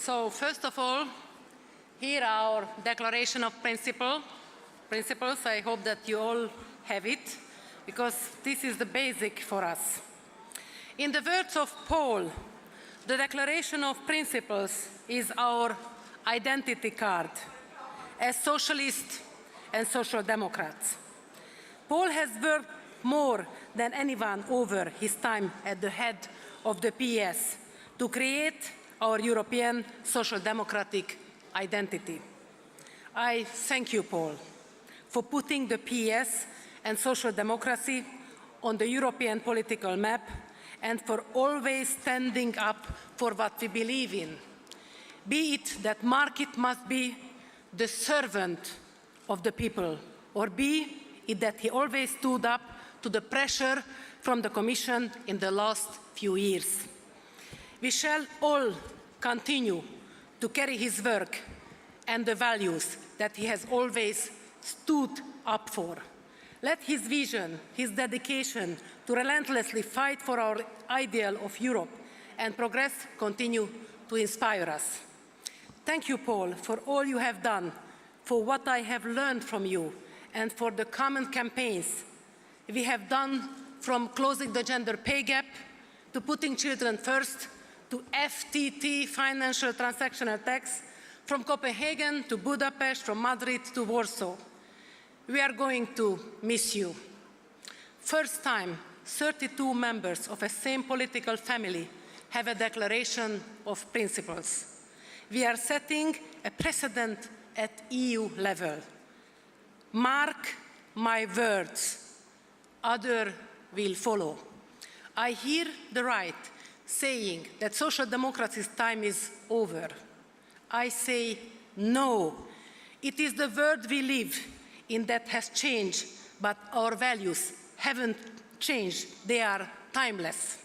So first of all, here our Declaration of Principles. I hope that you all have it, because this is the basic for us. In the words of Paul, the Declaration of Principles is our identity card as socialists and social democrats. Paul has worked more than anyone over his time at the head of the PS to create our European social democratic identity. I thank you, Paul, for putting the PS and social democracy on the European political map and for always standing up for what we believe in, be it that market must be the servant of the people, or be it that he always stood up to the pressure from the Commission in the last few years. We shall all continue to carry his work and the values that he has always stood up for. Let his vision, his dedication to relentlessly fight for our ideal of Europe and progress continue to inspire us. Thank you, Paul, for all you have done, for what I have learned from you, and for the common campaigns we have done, from closing the gender pay gap, to putting children first, to FTT, financial transactional tax, from Copenhagen to Budapest, from Madrid to Warsaw. We are going to miss you. First time, 32 members of a same political family have a declaration of principles. We are setting a precedent at EU level. Mark my words, others will follow. I hear the right saying that social democracy's time is over. I say no. It is the world we live in that has changed, but our values haven't changed. They are timeless.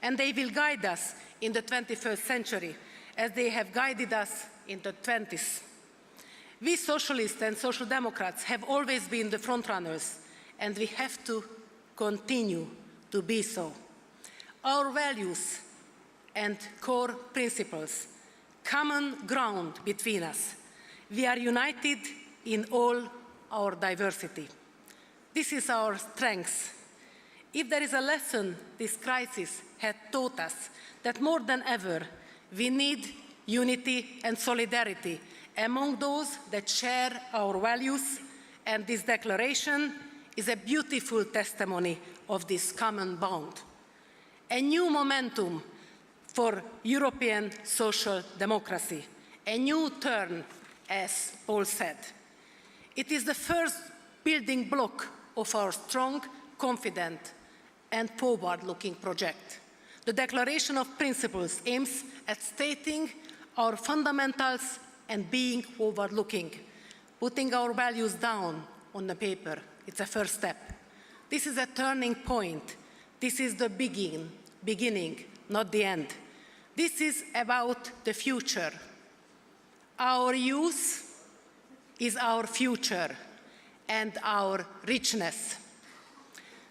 And they will guide us in the 21st century, as they have guided us in the 20th. We socialists and social democrats have always been the frontrunners, and we have to continue to be so. Our values and core principles, common ground between us. We are united in all our diversity. This is our strength. If there is a lesson this crisis has taught us, that more than ever we need unity and solidarity among those that share our values, and this declaration is a beautiful testimony of this common bond. A new momentum for European social democracy, a new turn, as Paul said. It is the first building block of our strong, confident, and forward-looking project. The Declaration of Principles aims at stating our fundamentals and being forward-looking, putting our values down on the paper. It's a first step. This is a turning point. This is the beginning, not the end. This is about the future. Our youth is our future and our richness.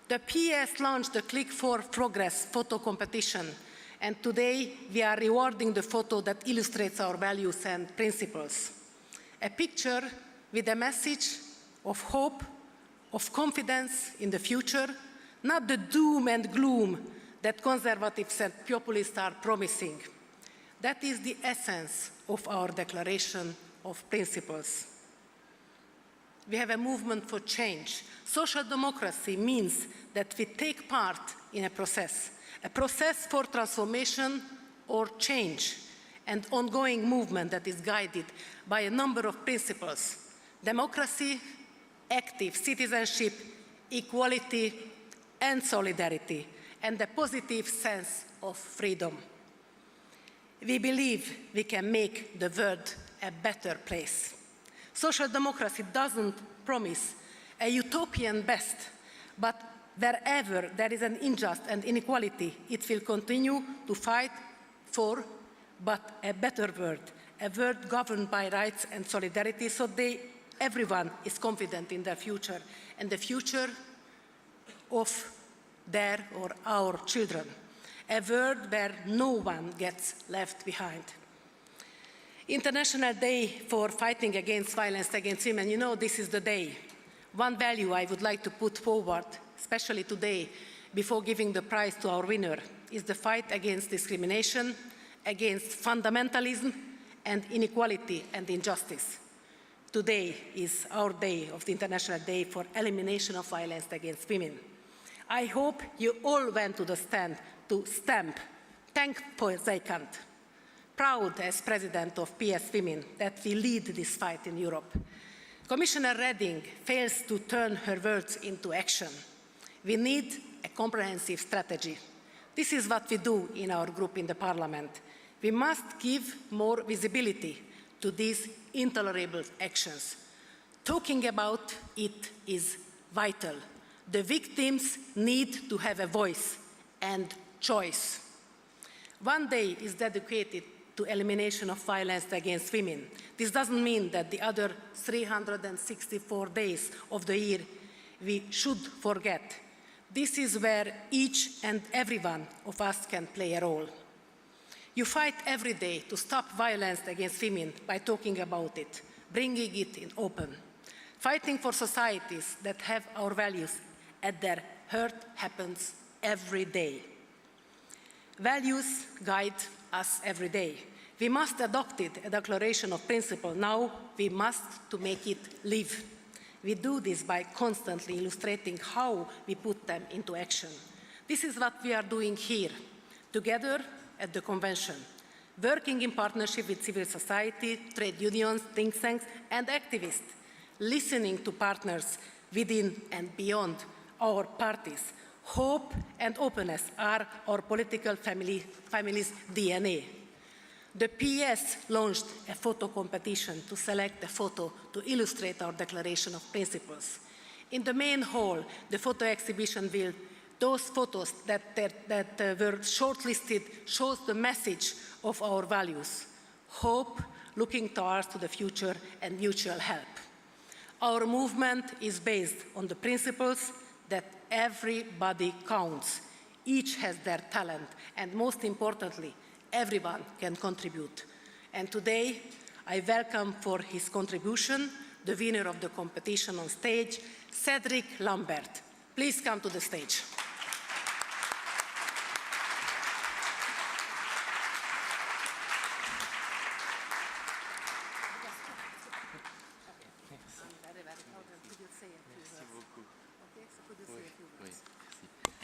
The PS launched the Click for Progress photo competition, and today we are rewarding the photo that illustrates our values and principles. A picture with a message of hope, of confidence in the future, not the doom and gloom that conservatives and populists are promising. That is the essence of our Declaration of Principles. We have a movement for change. Social democracy means that we take part in a process for transformation or change, an ongoing movement that is guided by a number of principles: democracy, active citizenship, equality, and solidarity, and a positive sense of freedom. We believe we can make the world a better place. Social democracy doesn't promise a utopian best, but wherever there is an injustice and inequality, it will continue to fight for but a better world, a world governed by rights and solidarity, so everyone is confident in their future, and the future of their or our children, a world where no one gets left behind. International Day for Fighting Against Violence Against Women. You know, this is the day. One value I would like to put forward, especially today, before giving the prize to our winner, is the fight against discrimination, against fundamentalism, and inequality and injustice. Today is our day of the International Day for Elimination of Violence Against Women. I hope you all went to the stand to stamp, thank for Zeikant. Proud as president of PS Women that we lead this fight in Europe. Commissioner Reding fails to turn her words into action. We need a comprehensive strategy. This is what we do in our group in the Parliament. We must give more visibility to these intolerable actions. Talking about it is vital. The victims need to have a voice and choice. One day is dedicated to elimination of violence against women. This doesn't mean that the other 364 days of the year we should forget. This is where each and every one of us can play a role. You fight every day to stop violence against women by talking about it, bringing it in open. Fighting for societies that have our values at their heart happens every day. Values guide us every day. We must adopt it, a declaration of principle. Now we must to make it live. We do this by constantly illustrating how we put them into action. This is what we are doing here, together at the Convention, working in partnership with civil society, trade unions, think tanks, and activists, listening to partners within and beyond our parties. Hope and openness are our political family's DNA. The PS launched a photo competition to select a photo to illustrate our Declaration of Principles. In the main hall, the photo exhibition will, those photos that were shortlisted shows the message of our values: hope, looking towards to the future, and mutual help. Our movement is based on the principles that everybody counts. Each has their talent, and most importantly, everyone can contribute. And today, I welcome for his contribution the winner of the competition on stage, Cedric Lambert. Please come to the stage.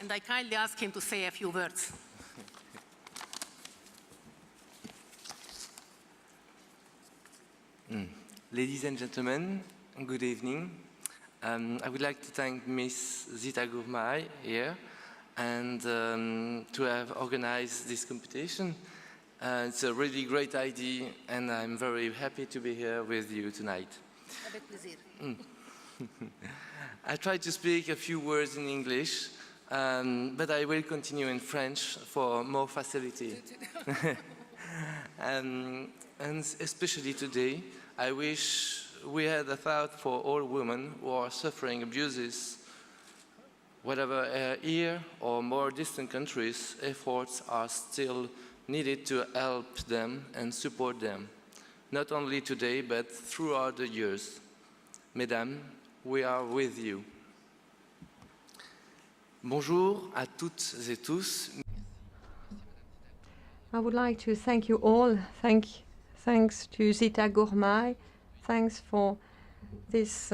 And I kindly ask him to say a few words. Ladies and gentlemen, good evening. I would like to thank Ms. Zita Gourmay here and to have organized this competition. It's a really great idea, and I'm very happy to be here with you tonight. Avec plaisir. I tried to speak a few words in English, but I will continue in French for more facility. And especially today, I wish we had a thought for all women who are suffering abuses. Whatever here or more distant countries, efforts are still needed to help them and support them, not only today, but throughout the years. Mesdames, we are with you. Bonjour à toutes et tous. I would like to thank you all. Thanks to Zita Gourmay. Thanks for this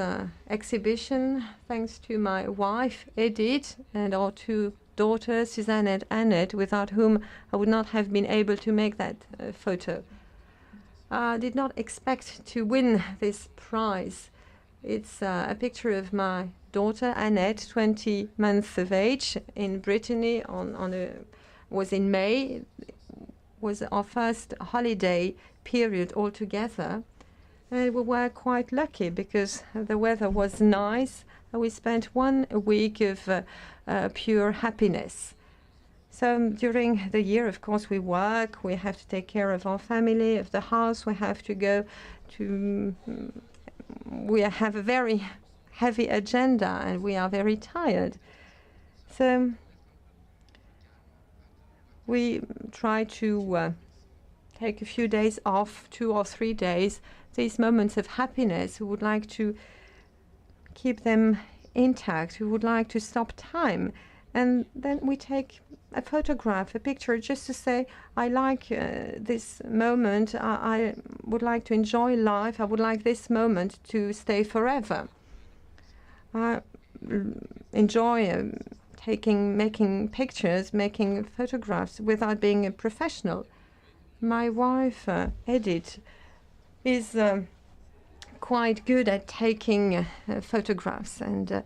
exhibition. Thanks to my wife, Edith, and our two daughters, Suzanne and Annette, without whom I would not have been able to make that photo. I did not expect to win this prize. It's a picture of my daughter, Annette, 20 months of age, in Brittany, was in May. Was our first holiday period altogether. And we were quite lucky because the weather was nice. And we spent 1 week of pure happiness. So during the year, of course, we work. We have to take care of our family, of the house. We have to go to... we have a very heavy agenda and we are very tired. So we try to take a few days off, 2 or 3 days, these moments of happiness, who would like to keep them intact, who would like to stop time. And then we take a photograph, a picture, just to say, I like this moment, I would like to enjoy life, I would like this moment to stay forever. I enjoy making pictures, making photographs without being a professional. My wife, Edith, is quite good at taking photographs, and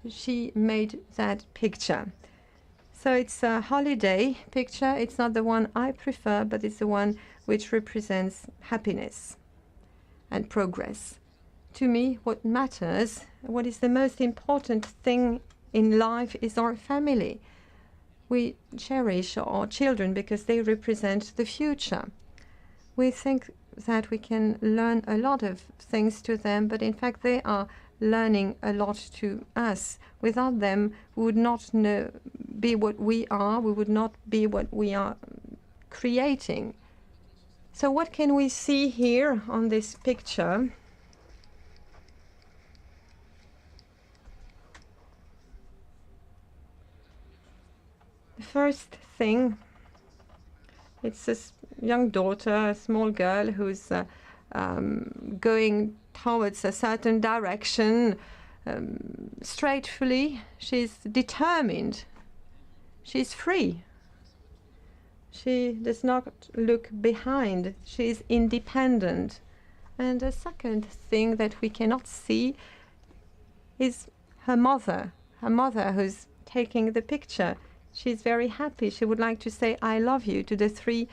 she made that picture. So it's a holiday picture. It's not the one I prefer, but it's the one which represents happiness and progress. To me, what matters, what is the most important thing in life is our family. We cherish our children because they represent the future. We think that we can learn a lot of things to them, but in fact they are learning a lot to us. Without them, we would not be what we are, we would not be what we are creating. So what can we see here on this picture? The first thing, it's a young daughter, a small girl who's going towards a certain direction, straightfully. She's determined. She's free. She does not look behind. She's independent. And a second thing that we cannot see is her mother who's taking the picture. She's very happy. She would like to say, I love you, to the 3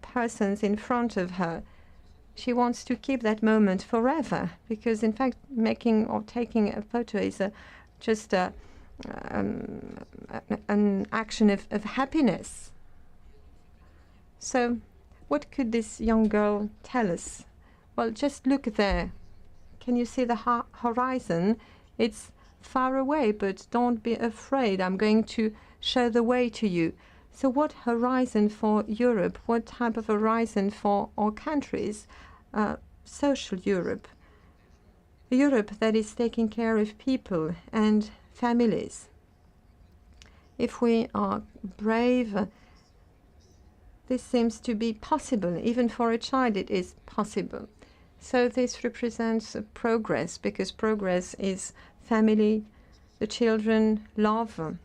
persons in front of her. She wants to keep that moment forever, because in fact making or taking a photo is just an action of happiness. So what could this young girl tell us? Well, just look there. Can you see the horizon? It's far away, but don't be afraid. I'm going to show the way to you. So what horizon for Europe? What type of horizon for our countries? Social Europe. A Europe that is taking care of people and families. If we are brave, this seems to be possible. Even for a child it is possible. So this represents progress, because progress is family, the children, love.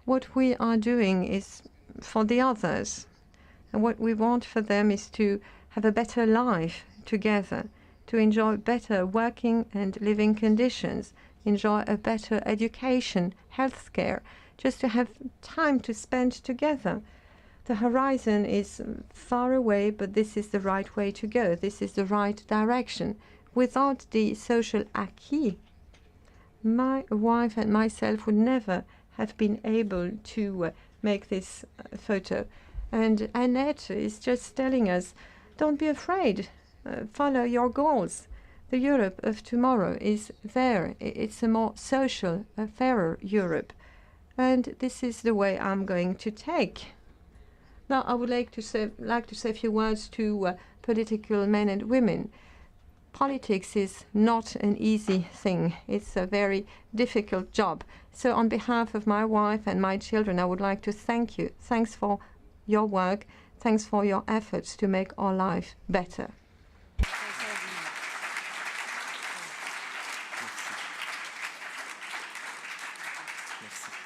What we are doing is for the others. And what we want for them is to have a better life together, to enjoy better working and living conditions, enjoy a better education, health care, just to have time to spend together. The horizon is far away, but this is the right way to go. This is the right direction. Without the social acquis, my wife and myself would never have been able to make this photo. And Annette is just telling us, don't be afraid, follow your goals. The Europe of tomorrow is there. It's a more social, a fairer Europe. And this is the way I'm going to take. Now, I would like to say a few words to political men and women. Politics is not an easy thing. It's a very difficult job. So on behalf of my wife and my children, I would like to thank you. Thanks for your work. Thanks for your efforts to make our life better. Merci.